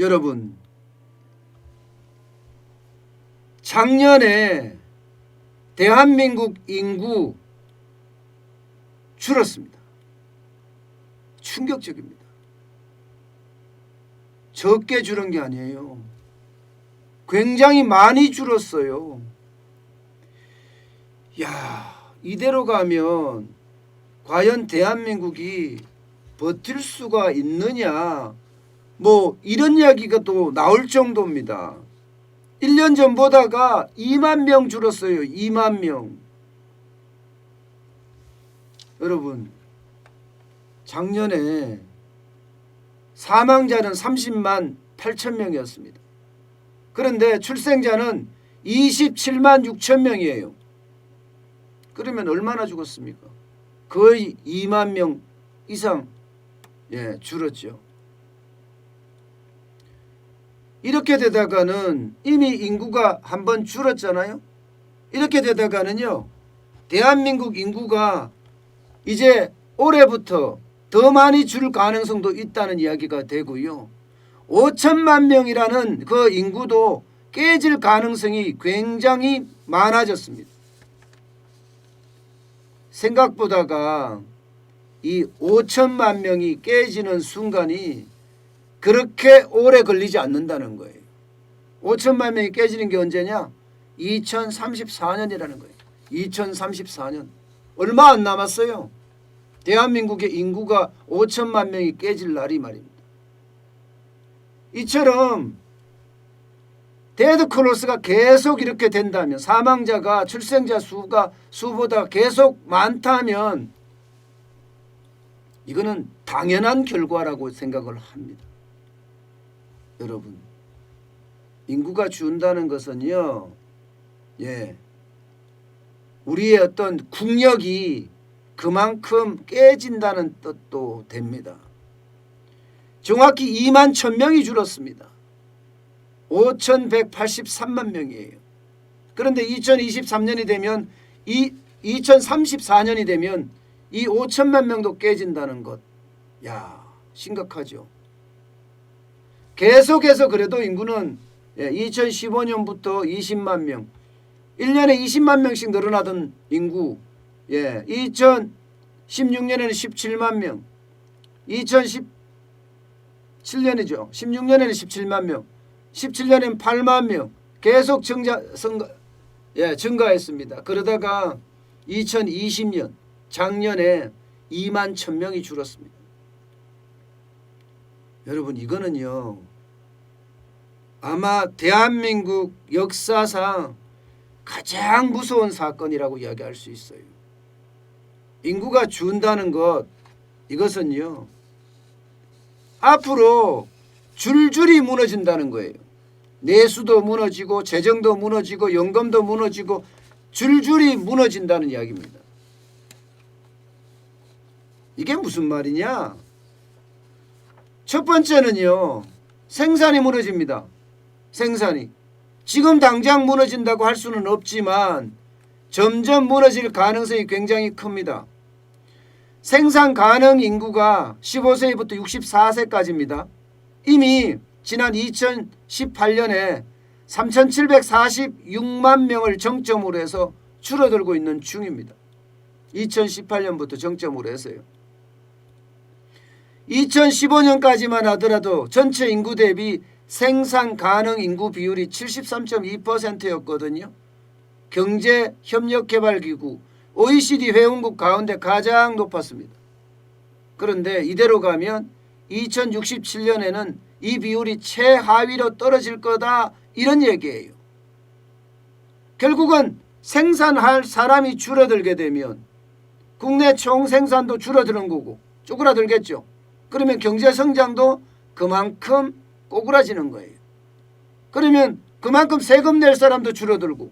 여러분, 작년에 대한민국 인구 줄었습니다. 충격적입니다. 적게 줄은 게 아니에요. 굉장히 많이 줄었어요. 야, 이대로 가면 과연 대한민국이 버틸 수가 있느냐, 뭐 이런 이야기가 또 나올 정도입니다. 1년 전보다가 2만 명 줄었어요. 2만 명. 여러분, 작년에 사망자는 30만 8천 명이었습니다. 그런데 출생자는 27만 6천 명이에요. 그러면 얼마나 죽었습니까? 거의 2만 명 이상 줄었죠. 이렇게 되다가는 이미 인구가 한번 줄었잖아요. 이렇게 되다가는요, 대한민국 인구가 이제 올해부터 더 많이 줄 가능성도 있다는 이야기가 되고요. 5천만 명이라는 그 인구도 깨질 가능성이 굉장히 많아졌습니다. 생각보다가 이 5천만 명이 깨지는 순간이 그렇게 오래 걸리지 않는다는 거예요. 5천만 명이 깨지는 게 언제냐? 2034년이라는 거예요. 2034년. 얼마 안 남았어요. 대한민국의 인구가 5천만 명이 깨질 날이 말입니다. 이처럼 데드크로스가 계속 이렇게 된다면, 사망자가 출생자 수보다 계속 많다면 이거는 당연한 결과라고 생각을 합니다. 여러분, 인구가 준다는 것은요, 우리의 어떤 국력이 그만큼 깨진다는 뜻도 됩니다. 정확히 2만 1,000명이 줄었습니다. 5,183만 명이에요. 그런데 2023년이 되면 2034년이 되면 이 5천만 명도 깨진다는 것. 야, 심각하죠. 계속해서 그래도 인구는 2015년부터 20만 명, 1년에 20만 명씩 늘어나던 인구, 2016년에는 17만 명, 2017년이죠. 16년에는 17만 명, 17년에는 8만 명, 계속 증가했습니다. 그러다가 2020년 작년에 2만 1,000명이 줄었습니다. 여러분, 이거는요, 아마 대한민국 역사상 가장 무서운 사건이라고 이야기할 수 있어요. 인구가 준다는 것, 이것은요, 앞으로 줄줄이 무너진다는 거예요. 내수도 무너지고 재정도 무너지고 연금도 무너지고 줄줄이 무너진다는 이야기입니다. 이게 무슨 말이냐? 첫 번째는요, 생산이 무너집니다. 생산이. 지금 당장 무너진다고 할 수는 없지만 점점 무너질 가능성이 굉장히 큽니다. 생산 가능 인구가 15세부터 64세까지입니다. 이미 지난 2018년에 3,746만 명을 정점으로 해서 줄어들고 있는 중입니다. 2018년부터 정점으로 해서요. 2015년까지만 하더라도 전체 인구 대비 생산 가능 인구 비율이 73.2%였거든요. 경제협력개발기구 OECD 회원국 가운데 가장 높았습니다. 그런데 이대로 가면 2067년에는 이 비율이 최하위로 떨어질 거다, 이런 얘기예요. 결국은 생산할 사람이 줄어들게 되면 국내 총생산도 줄어드는 거고 쪼그라들겠죠. 그러면 경제성장도 그만큼 꼬꾸라지는 거예요. 그러면 그만큼 세금 낼 사람도 줄어들고,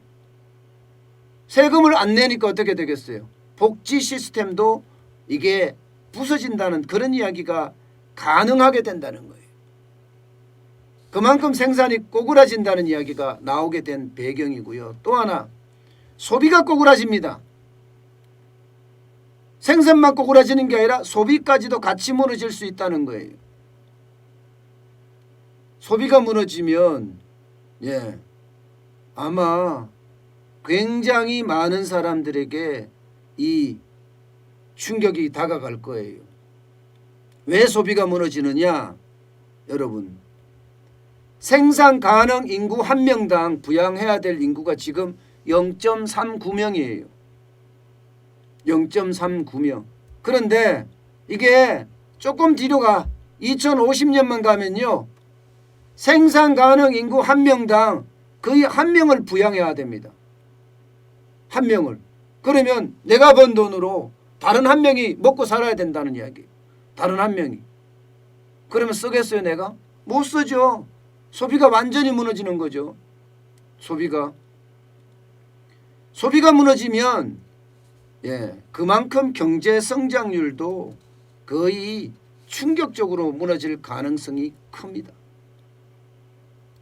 세금을 안 내니까 어떻게 되겠어요? 복지 시스템도 이게 부서진다는 그런 이야기가 가능하게 된다는 거예요. 그만큼 생산이 꼬꾸라진다는 이야기가 나오게 된 배경이고요. 또 하나, 소비가 꼬꾸라집니다. 생산만 꼬꾸라지는 게 아니라 소비까지도 같이 무너질 수 있다는 거예요. 소비가 무너지면 아마 굉장히 많은 사람들에게 이 충격이 다가갈 거예요. 왜 소비가 무너지느냐? 여러분, 생산 가능 인구 1명당 부양해야 될 인구가 지금 0.39명이에요. 0.39명. 그런데 이게 조금 뒤로 2050년만 가면요, 생산 가능 인구 1명당 거의 1명을 부양해야 됩니다. 1명을. 그러면 내가 번 돈으로 다른 1명이 먹고 살아야 된다는 이야기. 다른 1명이. 그러면 쓰겠어요, 내가? 못 쓰죠. 소비가 완전히 무너지는 거죠. 소비가 무너지면 그만큼 경제 성장률도 거의 충격적으로 무너질 가능성이 큽니다.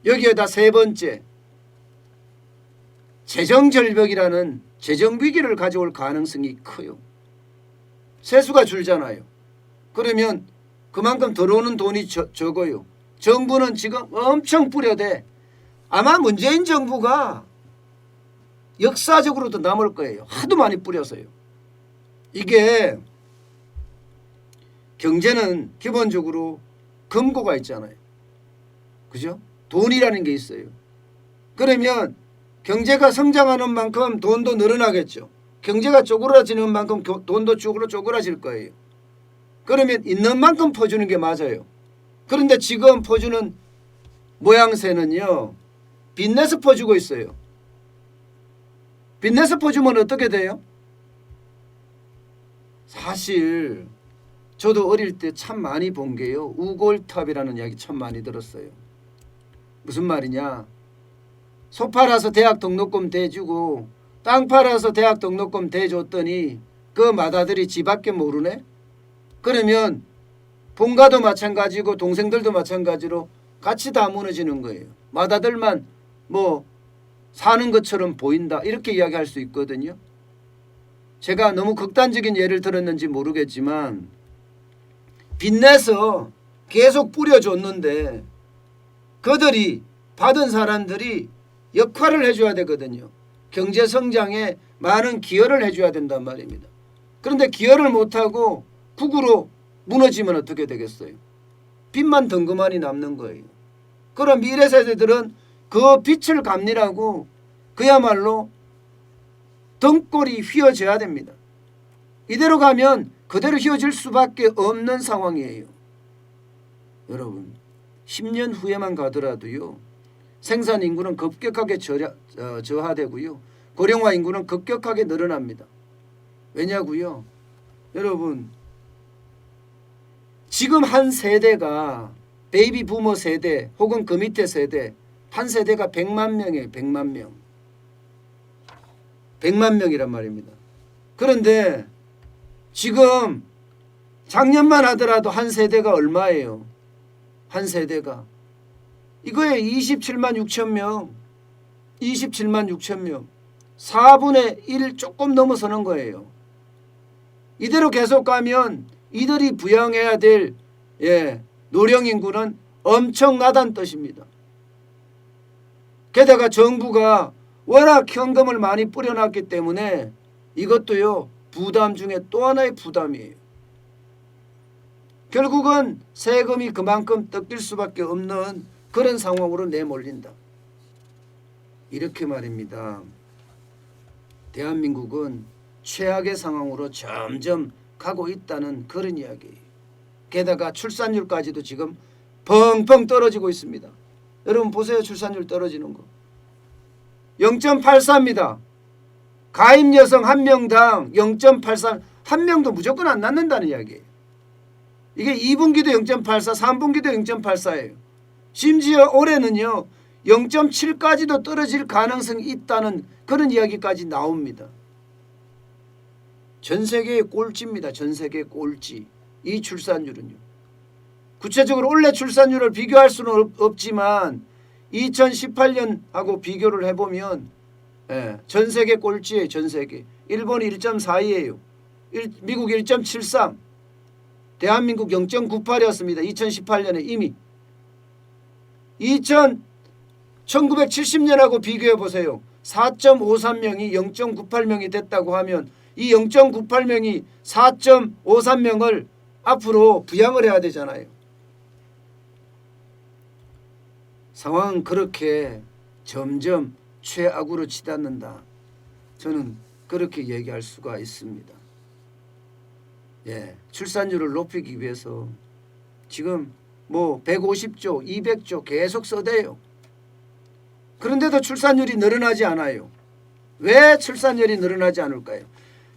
여기에다 세 번째, 재정 절벽이라는 재정 위기를 가져올 가능성이 커요. 세수가 줄잖아요. 그러면 그만큼 들어오는 돈이 적어요. 정부는 지금 엄청 뿌려대. 아마 문재인 정부가 역사적으로도 남을 거예요. 하도 많이 뿌려서요. 이게 경제는 기본적으로 금고가 있잖아요. 그죠? 돈이라는 게 있어요. 그러면 경제가 성장하는 만큼 돈도 늘어나겠죠. 경제가 쪼그라지는 만큼 돈도 쪼그라질 거예요. 그러면 있는 만큼 퍼주는 게 맞아요. 그런데 지금 퍼주는 모양새는요, 빚내서 퍼주고 있어요. 빚내서 퍼주면 어떻게 돼요? 사실 저도 어릴 때 참 많이 본 게요, 우골탑이라는 이야기 참 많이 들었어요. 무슨 말이냐? 소 팔아서 대학 등록금 대주고 땅 팔아서 대학 등록금 대줬더니 그 맏아들이 지밖에 모르네? 그러면 본가도 마찬가지고 동생들도 마찬가지로 같이 다 무너지는 거예요. 맏아들만 뭐 사는 것처럼 보인다, 이렇게 이야기할 수 있거든요. 제가 너무 극단적인 예를 들었는지 모르겠지만 빚내서 계속 뿌려줬는데 그들이 받은 사람들이 역할을 해줘야 되거든요. 경제 성장에 많은 기여를 해줘야 된단 말입니다. 그런데 기여를 못하고 국으로 무너지면 어떻게 되겠어요? 빚만 덩그마니 남는 거예요. 그럼 미래 세대들은 그 빚을 갚느라고 그야말로 등골이 휘어져야 됩니다. 이대로 가면 그대로 휘어질 수밖에 없는 상황이에요. 여러분, 10년 후에만 가더라도요, 생산 인구는 급격하게 저하되고요, 고령화 인구는 급격하게 늘어납니다. 왜냐고요? 여러분, 지금 한 세대가 베이비 부머 세대 혹은 그 밑에 세대, 한 세대가 100만 명이에요. 100만 명. 100만 명이란 말입니다. 그런데 지금 작년만 하더라도 한 세대가 얼마예요? 한 세대가 이거에 27만 6천 명, 27만 6천 명, 4분의 1 조금 넘어서는 거예요. 이대로 계속 가면 이들이 부양해야 될 노령 인구는 엄청나다는 뜻입니다. 게다가 정부가 워낙 현금을 많이 뿌려놨기 때문에 이것도요, 부담 중에 또 하나의 부담이에요. 결국은 세금이 그만큼 뜯길 수밖에 없는 그런 상황으로 내몰린다. 이렇게 말입니다. 대한민국은 최악의 상황으로 점점 가고 있다는 그런 이야기예요. 게다가 출산율까지도 지금 펑펑 떨어지고 있습니다. 여러분 보세요. 출산율 떨어지는 거. 0.84입니다. 가임 여성 1명당 0.83, 한 명도 무조건 안 낳는다는 이야기예요. 이게 2분기도 0.84, 3분기도 0.84예요. 심지어 올해는요, 0.7까지도 떨어질 가능성이 있다는 그런 이야기까지 나옵니다. 전 세계의 꼴찌입니다. 전 세계의 꼴찌. 이 출산율은요. 구체적으로 올해 출산율을 비교할 수는 없지만 2018년하고 비교를 해보면 전 세계 꼴찌예요. 전 세계. 일본이 1.42예요. 미국 1.73. 대한민국 0.98이었습니다. 2018년에 이미. 1970년하고 비교해 보세요. 4.53명이 0.98명이 됐다고 하면 이 0.98명이 4.53명을 앞으로 부양을 해야 되잖아요. 상황은 그렇게 점점 최악으로 치닫는다. 저는 그렇게 얘기할 수가 있습니다. 출산율을 높이기 위해서 지금 150조, 200조 계속 써대요. 그런데도 출산율이 늘어나지 않아요. 왜 출산율이 늘어나지 않을까요?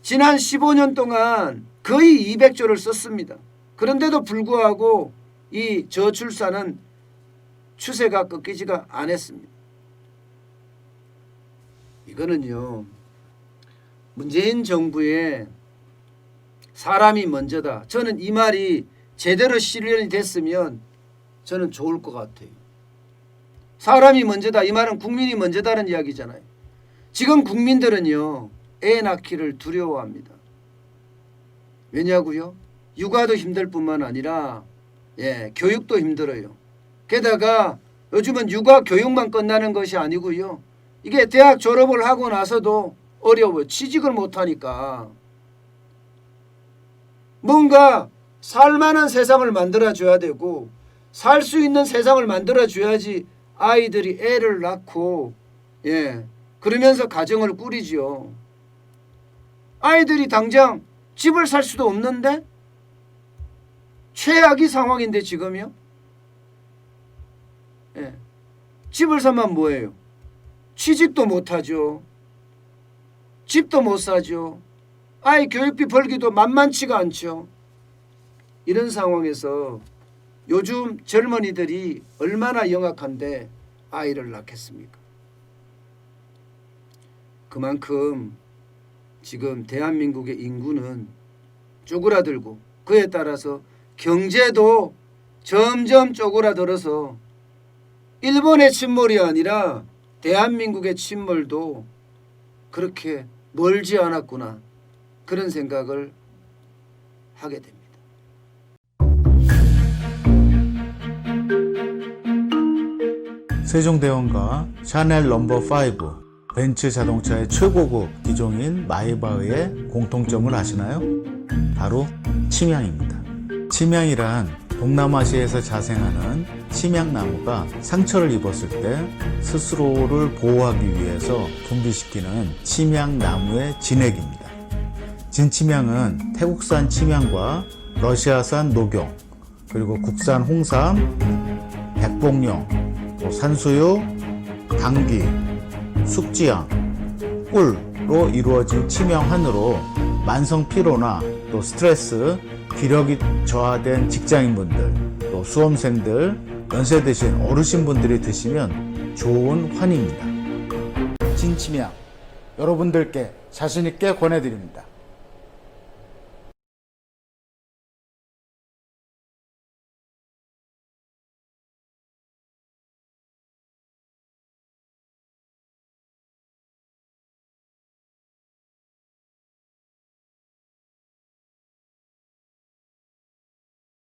지난 15년 동안 거의 200조를 썼습니다. 그런데도 불구하고 이 저출산은 추세가 꺾이지가 않았습니다. 이거는요, 문재인 정부의 사람이 먼저다. 저는 이 말이 제대로 실현이 됐으면 저는 좋을 것 같아요. 사람이 먼저다. 이 말은 국민이 먼저다는 이야기잖아요. 지금 국민들은요, 애 낳기를 두려워합니다. 왜냐고요? 육아도 힘들 뿐만 아니라 교육도 힘들어요. 게다가 요즘은 육아 교육만 끝나는 것이 아니고요. 이게 대학 졸업을 하고 나서도 어려워요. 취직을 못하니까. 뭔가 살만한 세상을 만들어줘야 되고 살 수 있는 세상을 만들어줘야지 아이들이 애를 낳고 그러면서 가정을 꾸리지요. 아이들이 당장 집을 살 수도 없는데 최악의 상황인데 지금요. 집을 사면 뭐예요? 취직도 못하죠. 집도 못 사죠. 아이 교육비 벌기도 만만치가 않죠. 이런 상황에서 요즘 젊은이들이 얼마나 영악한데 아이를 낳겠습니까? 그만큼 지금 대한민국의 인구는 쪼그라들고 그에 따라서 경제도 점점 쪼그라들어서 일본의 침몰이 아니라 대한민국의 침몰도 그렇게 멀지 않았구나, 그런 생각을 하게 됩니다. 세종대왕과 샤넬 넘버5, 벤츠 자동차의 최고급 기종인 마이바흐의 공통점을 아시나요? 바로 침향입니다. 침향이란 동남아시아에서 자생하는 침향나무가 상처를 입었을 때 스스로를 보호하기 위해서 분비시키는 침향나무의 진액입니다. 진침향은 태국산 침향과 러시아산 녹용, 그리고 국산 홍삼, 백봉령, 산수유, 당귀, 숙지향, 꿀로 이루어진 침향환으로 만성 피로나 또 스트레스, 기력이 저하된 직장인분들, 또 수험생들, 연세 드신 어르신분들이 드시면 좋은 환입니다. 진침향, 여러분들께 자신있게 권해드립니다.